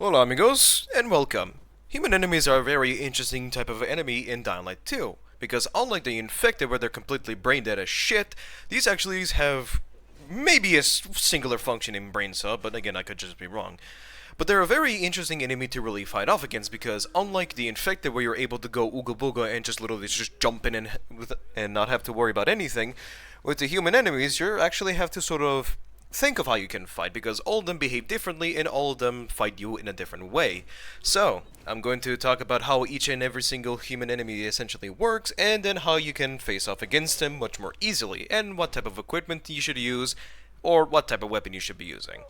Hola amigos, and welcome. Human enemies are a very interesting type of enemy in Dying Light 2, because unlike the infected where they're completely brain dead as shit, these actually have maybe a singular function in brain cell, but again I could just be wrong. But they're a very interesting enemy to really fight off against because unlike the infected where you're able to go ooga booga and just literally just jump in and not have to worry about anything, with the human enemies you actually have to sort of think of how you can fight because all of them behave differently and all of them fight you in a different way. So, I'm going to talk about how each and every single human enemy essentially works and then how you can face off against them much more easily and what type of equipment you should use or what type of weapon you should be using.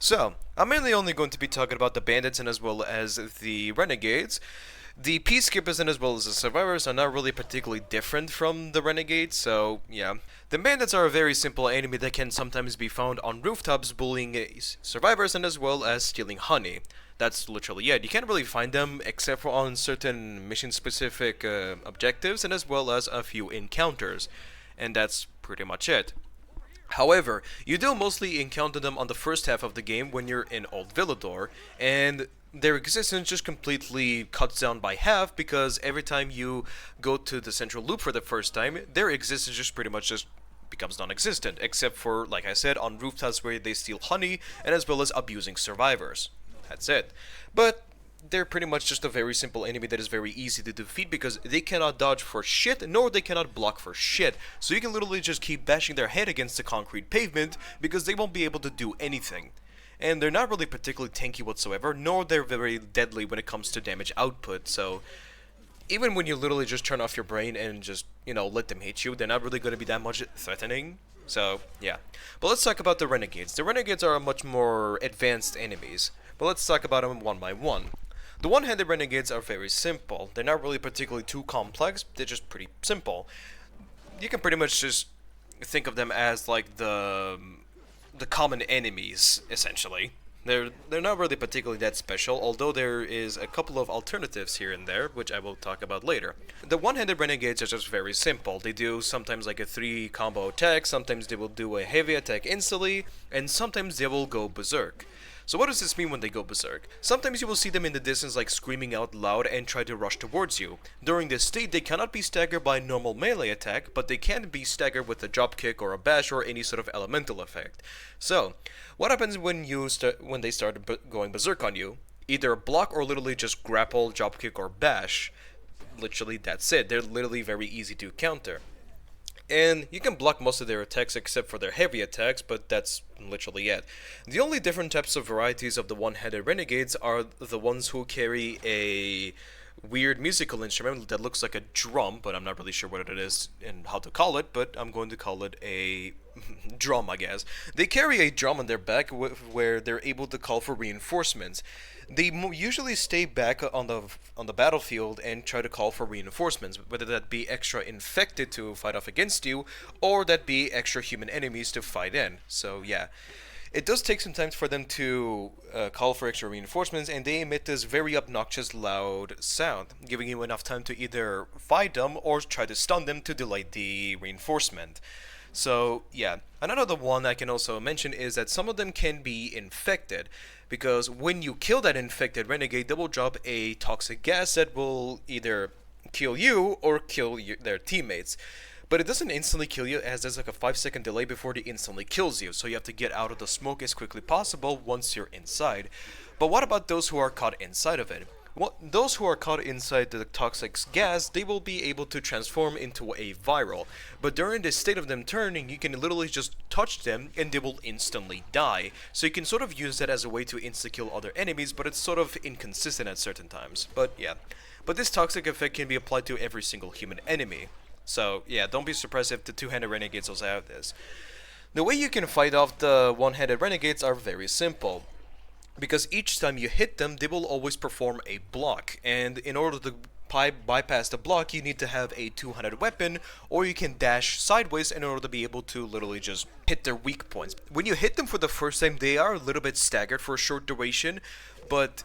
So, I'm mainly only going to be talking about the bandits and as well as the renegades. The peacekeepers and as well as the survivors are not really particularly different from the renegades, so yeah. The bandits are a very simple enemy that can sometimes be found on rooftops bullying survivors and as well as stealing honey. That's literally it. You can't really find them except for on certain mission specific objectives and as well as a few encounters. And that's pretty much it. However, you do mostly encounter them on the first half of the game when you're in Old Villador, and their existence just completely cuts down by half because every time you go to the central loop for the first time, their existence just pretty much just becomes non-existent, except for, like I said, on rooftops where they steal honey and as well as abusing survivors. That's it. But they're pretty much just a very simple enemy that is very easy to defeat because they cannot dodge for shit, nor they cannot block for shit. So you can literally just keep bashing their head against the concrete pavement because they won't be able to do anything. And they're not really particularly tanky whatsoever, nor they're very deadly when it comes to damage output, so even when you literally just turn off your brain and just, let them hit you, they're not really going to be that much threatening. So, yeah. But let's talk about the Renegades. The Renegades are much more advanced enemies, but let's talk about them one by one. The one-handed renegades are very simple. They're not really particularly too complex, they're just pretty simple. You can pretty much just think of them as like the common enemies, essentially. They're not really particularly that special, although there is a couple of alternatives here and there, which I will talk about later. The one-handed renegades are just very simple. They do sometimes like a 3 combo attack, sometimes they will do a heavy attack instantly, and sometimes they will go berserk. So what does this mean when they go berserk? Sometimes you will see them in the distance like screaming out loud and try to rush towards you. During this state, they cannot be staggered by a normal melee attack, but they can be staggered with a drop kick or a bash or any sort of elemental effect. So, what happens when when they start going berserk on you? Either block or literally just grapple, drop kick, or bash. Literally, that's it. They're literally very easy to counter. And you can block most of their attacks except for their heavy attacks, but that's literally it. The only different types of varieties of the one-handed renegades are the ones who carry a weird musical instrument that looks like a drum, but I'm not really sure what it is and how to call it, but I'm going to call it a drum, I guess. They carry a drum on their back where they're able to call for reinforcements. They usually stay back on the battlefield and try to call for reinforcements, whether that be extra infected to fight off against you, or that be extra human enemies to fight in. So yeah. It does take some time for them to call for extra reinforcements, and they emit this very obnoxious loud sound, giving you enough time to either fight them or try to stun them to delay the reinforcement. So, yeah. Another one I can also mention is that some of them can be infected, because when you kill that infected renegade, they will drop a toxic gas that will either kill you or kill their teammates. But it doesn't instantly kill you, as there's like a 5-second delay before it instantly kills you, so you have to get out of the smoke as quickly possible once you're inside. But what about those who are caught inside of it? Well, those who are caught inside the toxic gas, they will be able to transform into a viral. But during this state of them turning, you can literally just touch them and they will instantly die. So you can sort of use that as a way to insta-kill other enemies, but it's sort of inconsistent at certain times. But yeah. But this toxic effect can be applied to every single human enemy. So, yeah, don't be surprised if the two-handed renegades also have this. The way you can fight off the one-handed renegades are very simple. Because each time you hit them, they will always perform a block. And in order to bypass the block, you need to have a two-handed weapon, or you can dash sideways in order to be able to literally just hit their weak points. When you hit them for the first time, they are a little bit staggered for a short duration, but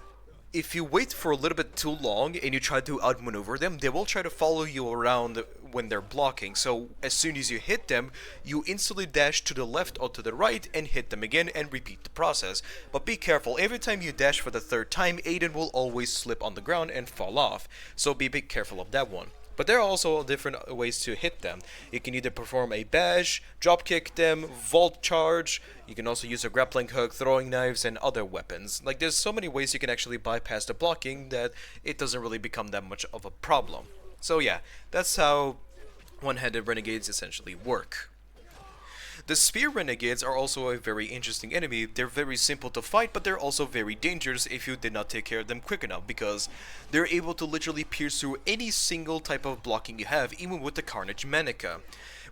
if you wait for a little bit too long and you try to outmaneuver them, they will try to follow you around when they're blocking. So as soon as you hit them, you instantly dash to the left or to the right and hit them again and repeat the process. But be careful, every time you dash for the third time, Aiden will always slip on the ground and fall off. So be big careful of that one. But there are also different ways to hit them. You can either perform a bash, drop kick them, vault charge. You can also use a grappling hook, throwing knives, and other weapons. Like, there's so many ways you can actually bypass the blocking that it doesn't really become that much of a problem. So yeah, that's how one-handed renegades essentially work. The Spear Renegades are also a very interesting enemy. They're very simple to fight, but they're also very dangerous if you did not take care of them quick enough, because they're able to literally pierce through any single type of blocking you have, even with the Carnage Manica.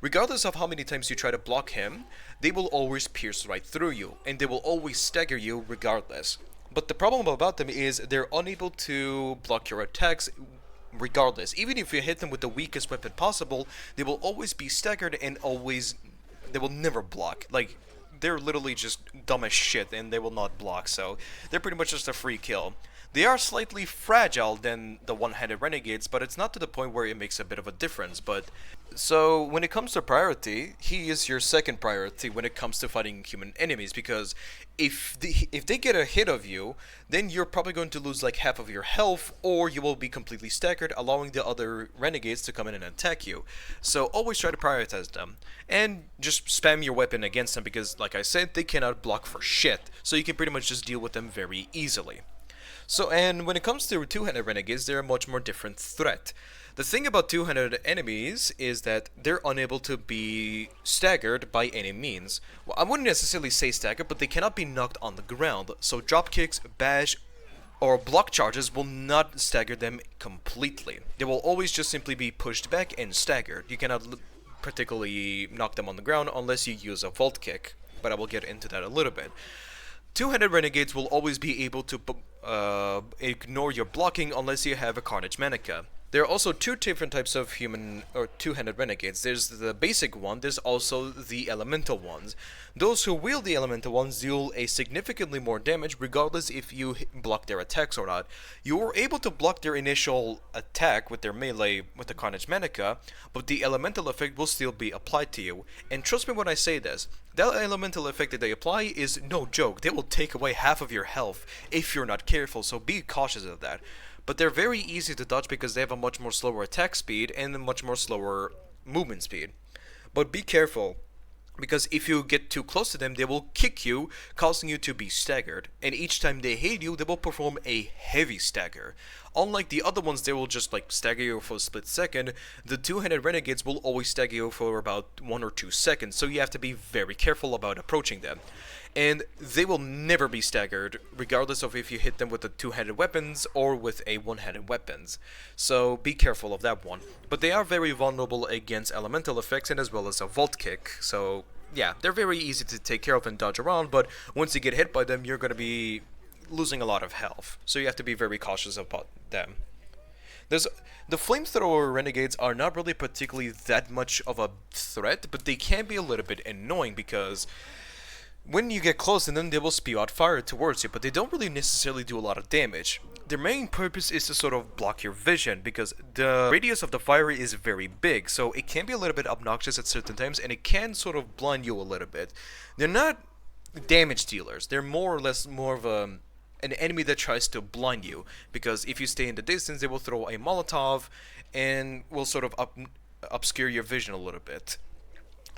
Regardless of how many times you try to block him, they will always pierce right through you, and they will always stagger you regardless. But the problem about them is they're unable to block your attacks regardless. Even if you hit them with the weakest weapon possible, they will always be staggered and they will never block. Like, they're literally just dumb as shit and they will not block, so they're pretty much just a free kill. They are slightly fragile than the one-handed renegades, but it's not to the point where it makes a bit of a difference. But so when it comes to priority, he is your second priority when it comes to fighting human enemies, because if they get a hit of you, then you're probably going to lose like half of your health, or you will be completely staggered, allowing the other renegades to come in and attack you. So always try to prioritize them and just spam your weapon against them, because like I said, they cannot block for shit, so you can pretty much just deal with them very easily. So, and when it comes to two-handed renegades, they're a much more different threat. The thing about two-handed enemies is that they're unable to be staggered by any means. Well, I wouldn't necessarily say staggered, but they cannot be knocked on the ground. So drop kicks, bash, or block charges will not stagger them completely. They will always just simply be pushed back and staggered. You cannot particularly knock them on the ground unless you use a vault kick, but I will get into that a little bit. Two-handed renegades will always be able to ignore your blocking unless you have a Carnage Manica. There are also two different types of human or two-handed renegades. There's the basic one, there's also the elemental ones. Those who wield the elemental ones deal a significantly more damage regardless if you block their attacks or not. You are able to block their initial attack with their melee with the Carnage Manica, but the elemental effect will still be applied to you. And trust me when I say this, that elemental effect that they apply is no joke. They will take away half of your health if you're not careful, so be cautious of that. But they're very easy to dodge because they have a much more slower attack speed and a much more slower movement speed. But be careful, because if you get too close to them, they will kick you, causing you to be staggered. And each time they hit you, they will perform a heavy stagger. Unlike the other ones, they will just like stagger you for a split second. The two-handed renegades will always stagger you for about 1 or 2 seconds, so you have to be very careful about approaching them. And they will never be staggered, regardless of if you hit them with the two-handed weapons or with a one-handed weapons. So be careful of that one. But they are very vulnerable against elemental effects and as well as a vault kick. So yeah, they're very easy to take care of and dodge around, but once you get hit by them, you're going to be losing a lot of health. So you have to be very cautious about them. The Flamethrower Renegades are not really particularly that much of a threat, but they can be a little bit annoying because when you get close to them, they will spew out fire towards you, but they don't really necessarily do a lot of damage. Their main purpose is to sort of block your vision, because the radius of the fire is very big, so it can be a little bit obnoxious at certain times, and it can sort of blind you a little bit. They're not damage dealers, they're more or less more of an enemy that tries to blind you, because if you stay in the distance, they will throw a Molotov, and will sort of obscure your vision a little bit.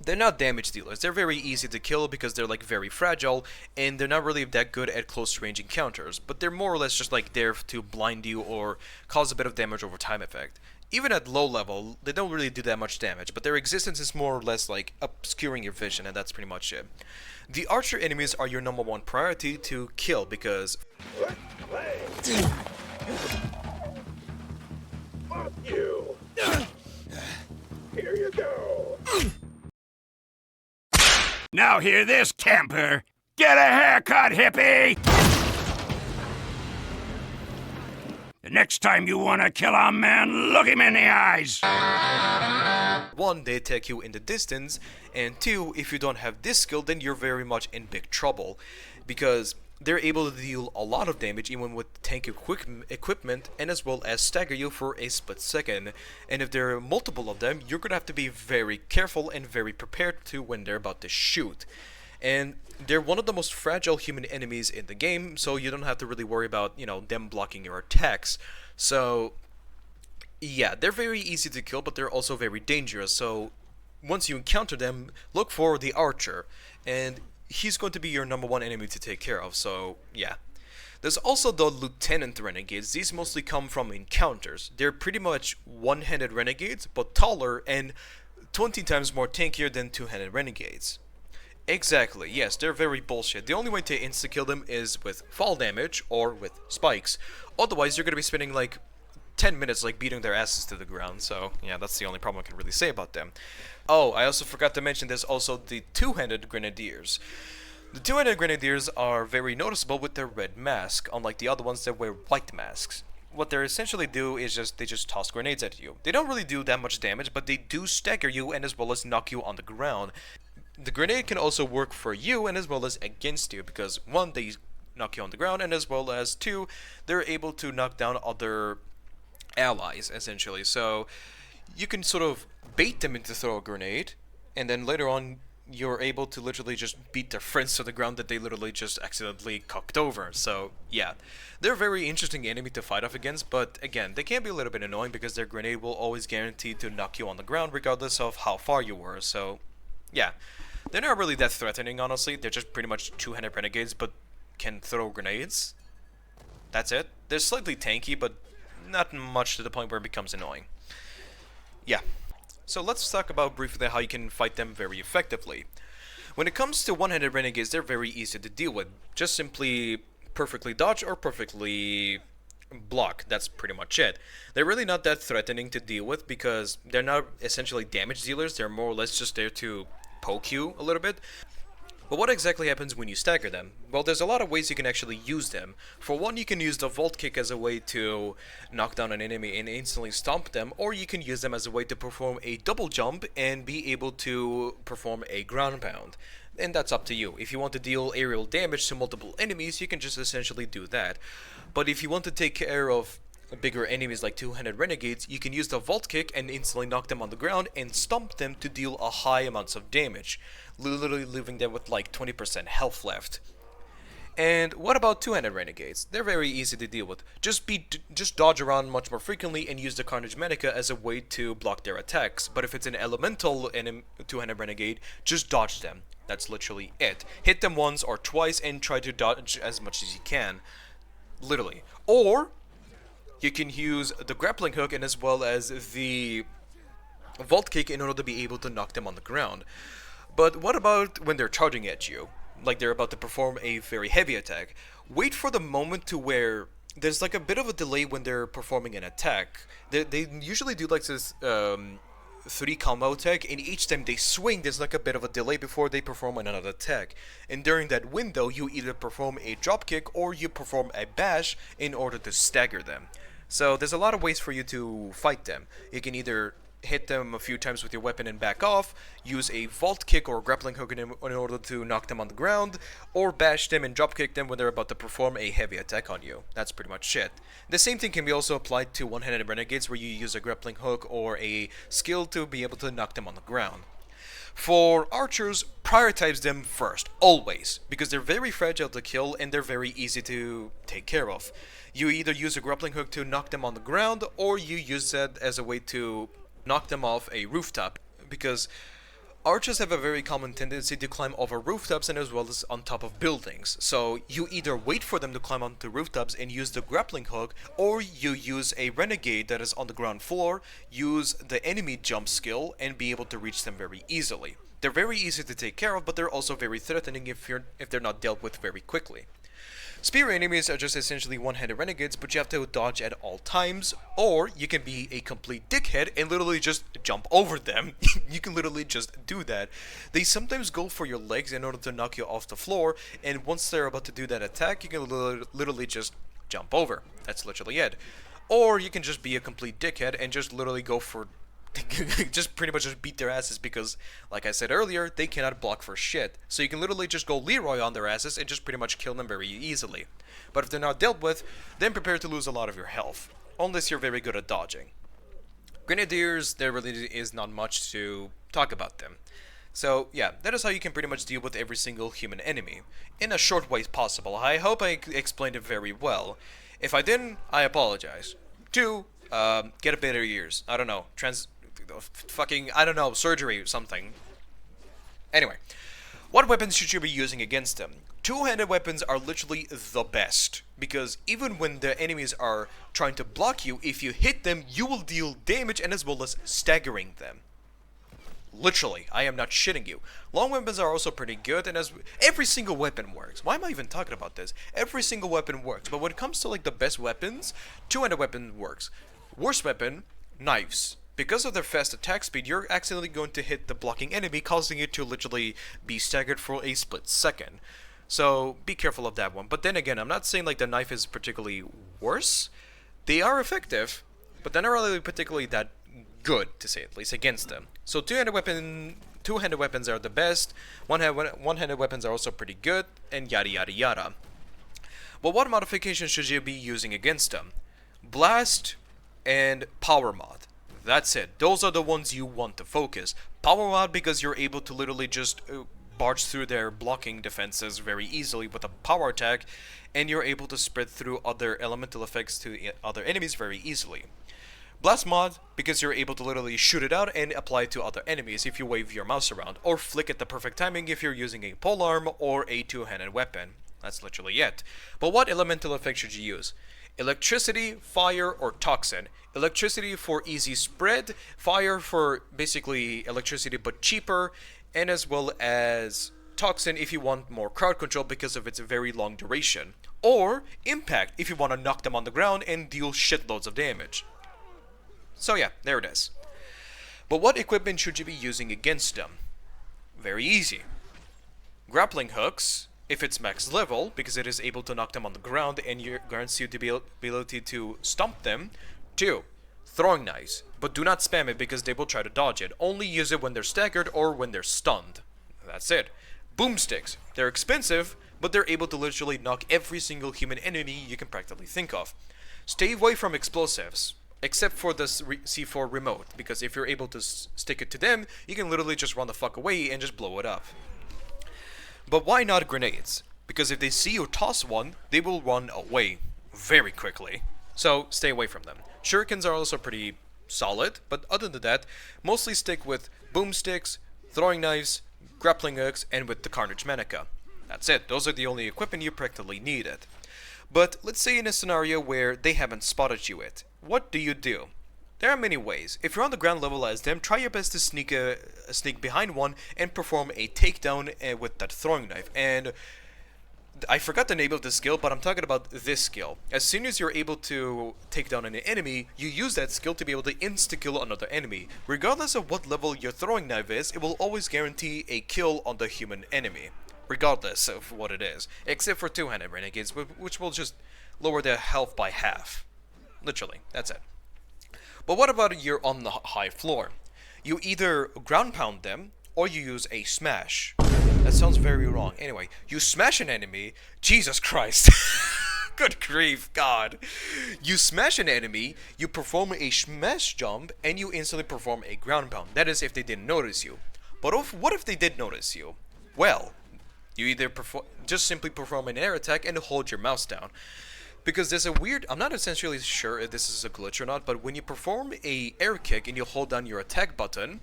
They're not damage dealers. They're very easy to kill because they're like very fragile, and they're not really that good at close range encounters, but they're more or less just like there to blind you or cause a bit of damage over time effect. Even at low level, they don't really do that much damage, but their existence is more or less like obscuring your vision, and that's pretty much it. The archer enemies are your #1 priority to kill because Fuck you! Here you go! Now hear this, camper! Get a haircut, hippie! The next time you want to kill a man, look him in the eyes! 1, they attack you in the distance, and 2, if you don't have this skill, then you're very much in big trouble. Because they're able to deal a lot of damage even with tank equipment, and as well as stagger you for a split second. And if there are multiple of them, you're gonna have to be very careful and very prepared to when they're about to shoot. And they're one of the most fragile human enemies in the game, so you don't have to really worry about, you know, them blocking your attacks. So yeah, they're very easy to kill, but they're also very dangerous. So once you encounter them, look for the archer, and he's going to be your number one enemy to take care of. So yeah. There's also the Lieutenant Renegades. These mostly come from encounters. They're pretty much one-handed renegades, but taller and 20 times more tankier than two-handed renegades. Exactly, yes, they're very bullshit. The only way to insta-kill them is with fall damage or with spikes. Otherwise, you're gonna be spending like 10 minutes like beating their asses to the ground. So yeah, that's the only problem I can really say about them. Oh, I also forgot to mention there's also the two-handed Grenadiers. The two-handed Grenadiers are very noticeable with their red mask, unlike the other ones that wear white masks. What they essentially do is they just toss grenades at you. They don't really do that much damage, but they do stagger you and as well as knock you on the ground. The grenade can also work for you and as well as against you, because one, they knock you on the ground, and as well as two, they're able to knock down other allies, essentially. So you can sort of bait them into throw a grenade, and then later on you're able to literally just beat their friends to the ground that they literally just accidentally cocked over. So yeah, they're a very interesting enemy to fight off against, but again, they can be a little bit annoying because their grenade will always guarantee to knock you on the ground regardless of how far you were. So yeah, they're not really that threatening, honestly. They're just pretty much two-handed renegades, but can throw grenades. That's it. They're slightly tanky, but not much to the point where it becomes annoying. Yeah. So let's talk about briefly how you can fight them very effectively. When it comes to one-handed renegades, they're very easy to deal with. Just simply perfectly dodge or perfectly block. That's pretty much it. They're really not that threatening to deal with because they're not essentially damage dealers. They're more or less just there to poke you a little bit. But what exactly happens when you stagger them? Well, there's a lot of ways you can actually use them. For one, you can use the vault kick as a way to knock down an enemy and instantly stomp them, or you can use them as a way to perform a double jump and be able to perform a ground pound. And that's up to you. If you want to deal aerial damage to multiple enemies, you can just essentially do that. But if you want to take care of bigger enemies like two-handed renegades, you can use the vault kick and instantly knock them on the ground and stomp them to deal a high amounts of damage, literally leaving them with like 20% health left. And what about two-handed renegades? They're very easy to deal with. Just dodge around much more frequently and use the Carnage Manica as a way to block their attacks. But if it's an elemental two-handed renegade, just dodge them. That's literally it. Hit them once or twice and try to dodge as much as you can. Literally. Or you can use the grappling hook and as well as the vault kick in order to be able to knock them on the ground. But what about when they're charging at you? Like they're about to perform a very heavy attack. Wait for the moment to where there's like a bit of a delay when they're performing an attack. They usually do like this 3 combo attack, and each time they swing there's like a bit of a delay before they perform another attack. And during that window you either perform a drop kick or you perform a bash in order to stagger them. So there's a lot of ways for you to fight them. You can either hit them a few times with your weapon and back off, use a vault kick or grappling hook in order to knock them on the ground, or bash them and drop kick them when they're about to perform a heavy attack on you. That's pretty much it. The same thing can be also applied to one-handed renegades where you use a grappling hook or a skill to be able to knock them on the ground. For archers, prioritize them first, always, because they're very fragile to kill and they're very easy to take care of. You either use a grappling hook to knock them on the ground, or you use that as a way to knock them off a rooftop, because archers have a very common tendency to climb over rooftops and as well as on top of buildings. So you either wait for them to climb onto rooftops and use the grappling hook, or you use a renegade that is on the ground floor, use the enemy jump skill and be able to reach them very easily. They're very easy to take care of, but they're also very threatening if they're not dealt with very quickly. Spear enemies are just essentially one-handed renegades, but you have to dodge at all times, or you can be a complete dickhead and literally just jump over them. You can literally just do that. They sometimes go for your legs in order to knock you off the floor, and once they're about to do that attack, you can literally just jump over. That's literally it. Or you can just be a complete dickhead and just literally go for just pretty much just beat their asses because, like I said earlier, they cannot block for shit. So you can literally just go Leroy on their asses and just pretty much kill them very easily. But if they're not dealt with, then prepare to lose a lot of your health, unless you're very good at dodging. Grenadiers, there really is not much to talk about them. So yeah, that is how you can pretty much deal with every single human enemy, in a short way possible. I hope I explained it very well. If I didn't, I apologize. 2, get a better ears. I don't know, I don't know, surgery or something. Anyway, what weapons should you be using against them? Two-handed weapons are literally the best, because even when the enemies are trying to block you, if you hit them, you will deal damage and as well as staggering them. Literally, I am not shitting you. Long weapons are also pretty good, and as every single weapon works. Why am I even talking about this? Every single weapon works, but when it comes to like the best weapons, two-handed weapon works. Worst weapon, knives. Because of their fast attack speed, you're accidentally going to hit the blocking enemy, causing it to literally be staggered for a split second. So be careful of that one. But then again, I'm not saying like the knife is particularly worse. They are effective, but they're not really particularly that good, to say at least, against them. So two-handed weapons are the best. One-handed weapons are also pretty good, and yada yada yada. But what modifications should you be using against them? Blast and power mod. That's it. Those are the ones you want to focus. Power mod because you're able to literally just barge through their blocking defenses very easily with a power attack, and you're able to spread through other elemental effects to other enemies very easily. Blast mod because you're able to literally shoot it out and apply it to other enemies if you wave your mouse around, or flick at the perfect timing if you're using a polearm or a two-handed weapon. That's literally it. But what elemental effect should you use? Electricity, fire, or toxin. Electricity for easy spread, fire for basically electricity but cheaper, and as well as toxin if you want more crowd control because of its very long duration. Or impact if you want to knock them on the ground and deal shitloads of damage. So yeah, there it is. But what equipment should you be using against them? Very easy. Grappling hooks, if it's max level, because it is able to knock them on the ground and grants you the ability to stomp them. 2. Throwing knives, but do not spam it because they will try to dodge it. Only use it when they're staggered or when they're stunned. That's it. Boomsticks. They're expensive, but they're able to literally knock every single human enemy you can practically think of. Stay away from explosives, except for the C4 remote, because if you're able to stick it to them, you can literally just run the fuck away and just blow it up. But why not grenades? Because if they see you toss one, they will run away very quickly. So stay away from them. Shurikens are also pretty solid, but other than that, mostly stick with boomsticks, throwing knives, grappling hooks, and with the Carnage Manica. That's it. Those are the only equipment you practically needed. But let's say in a scenario where they haven't spotted you yet. What do you do? There are many ways. If you're on the ground level as them, try your best to sneak behind one and perform a takedown with that throwing knife. And I forgot the name of the skill, but I'm talking about this skill. As soon as you're able to take down an enemy, you use that skill to be able to insta-kill another enemy. Regardless of what level your throwing knife is, it will always guarantee a kill on the human enemy. Regardless of what it is. Except for two-handed renegades, which will just lower their health by half. Literally, that's it. But what about you're on the high floor? You either ground pound them, or you use a smash. That sounds very wrong. Anyway, you smash an enemy. Jesus Christ. Good grief, God. You smash an enemy, you perform a smash jump, and you instantly perform a ground pound. That is if they didn't notice you. But what if they did notice you? Well, you either just simply perform an air attack and hold your mouse down. Because there's a weird, I'm not essentially sure if this is a glitch or not, but when you perform a air kick and you hold down your attack button,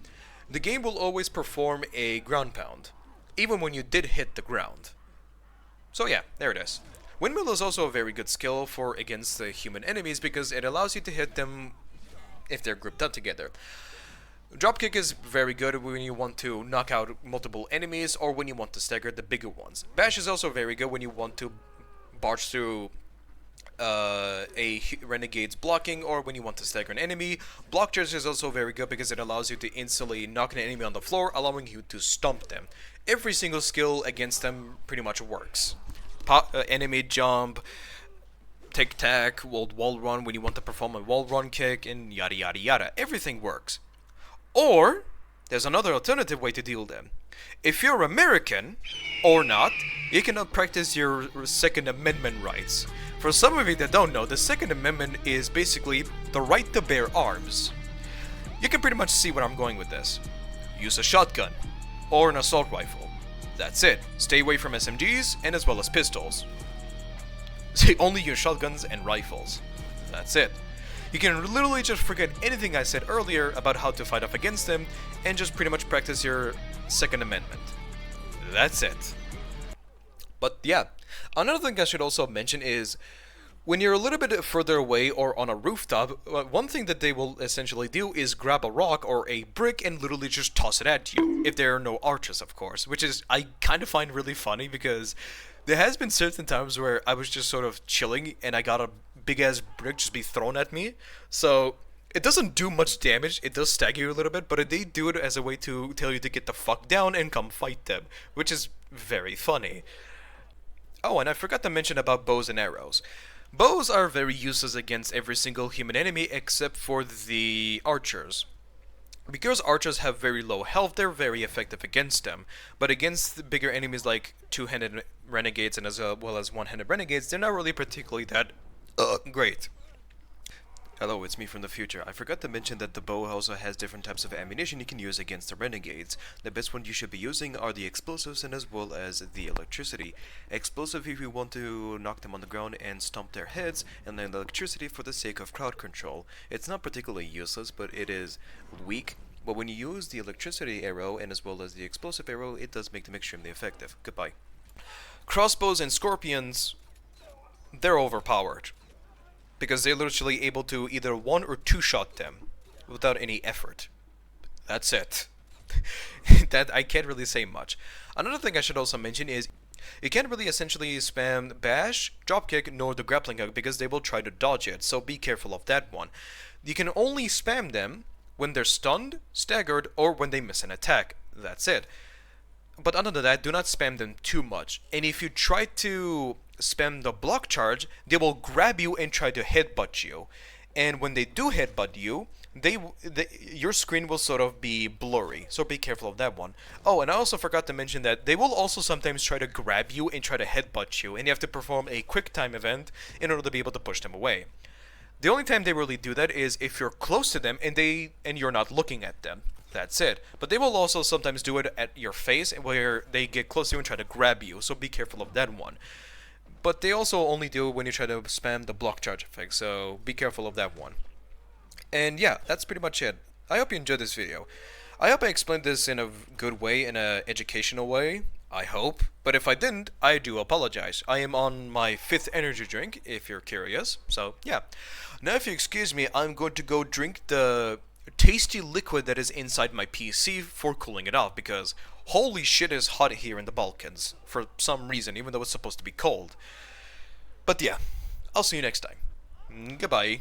the game will always perform a ground pound, even when you did hit the ground. So yeah, there it is. Windmill is also a very good skill for against the human enemies because it allows you to hit them if they're grouped up together. Dropkick is very good when you want to knock out multiple enemies or when you want to stagger the bigger ones. Bash is also very good when you want to barge through a Renegade's blocking or when you want to stagger an enemy. Block charge is also very good because it allows you to instantly knock an enemy on the floor, allowing you to stomp them. Every single skill against them pretty much works. Enemy jump, tic-tac, wall run when you want to perform a wall run kick, and yada yada yada. Everything works. Or, there's another alternative way to deal them. If you're American, or not, you cannot practice your Second Amendment rights. For some of you that don't know, the Second Amendment is basically the right to bear arms. You can pretty much see where I'm going with this. Use a shotgun, or an assault rifle. That's it. Stay away from SMGs, and as well as pistols. So only use shotguns and rifles. That's it. You can literally just forget anything I said earlier about how to fight off against them, and just pretty much practice your Second Amendment. That's it. But yeah, another thing I should also mention is, when you're a little bit further away or on a rooftop, one thing that they will essentially do is grab a rock or a brick and literally just toss it at you. If there are no archers, of course, which is, I kind of find really funny because there has been certain times where I was just sort of chilling and I got a big ass brick just be thrown at me. So it doesn't do much damage, it does stagger you a little bit, but they do it as a way to tell you to get the fuck down and come fight them, which is very funny. Oh, and I forgot to mention about bows and arrows. Bows are very useless against every single human enemy except for the archers. Because archers have very low health, they're very effective against them. But against the bigger enemies like two-handed renegades and as well as one-handed renegades, they're not really particularly that great. Hello, it's me from the future. I forgot to mention that the bow also has different types of ammunition you can use against the renegades. The best one you should be using are the explosives and as well as the electricity. Explosive if you want to knock them on the ground and stomp their heads, and then electricity for the sake of crowd control. It's not particularly useless, but it is weak. But when you use the electricity arrow and as well as the explosive arrow, it does make them extremely effective. Goodbye. Crossbows and scorpions, they're overpowered, because they're literally able to either one or two shot them without any effort. That's it. That I can't really say much. Another thing I should also mention is you can't really essentially spam bash, dropkick, nor the grappling hook because they will try to dodge it, so be careful of that one. You can only spam them when they're stunned, staggered, or when they miss an attack. That's it. But other than that, do not spam them too much. And if you try to spam the block charge, they will grab you and try to headbutt you. And when they do headbutt you, your screen will sort of be blurry, so be careful of that one. Oh, and I also forgot to mention that they will also sometimes try to grab you and try to headbutt you, and you have to perform a quick time event in order to be able to push them away. The only time they really do that is if you're close to them and you're not looking at them. That's it. But they will also sometimes do it at your face where they get close to you and try to grab you, so be careful of that one. But they also only do it when you try to spam the block charge effect, so be careful of that one. And yeah, that's pretty much it. I hope you enjoyed this video. I hope I explained this in a good way, in an educational way. I hope. But if I didn't, I do apologize. I am on my 5th energy drink, if you're curious. So yeah. Now if you excuse me, I'm going to go drink the tasty liquid that is inside my PC for cooling it off, because holy shit is hot here in the Balkans for some reason, even though it's supposed to be cold. But yeah, I'll see you next time. Goodbye.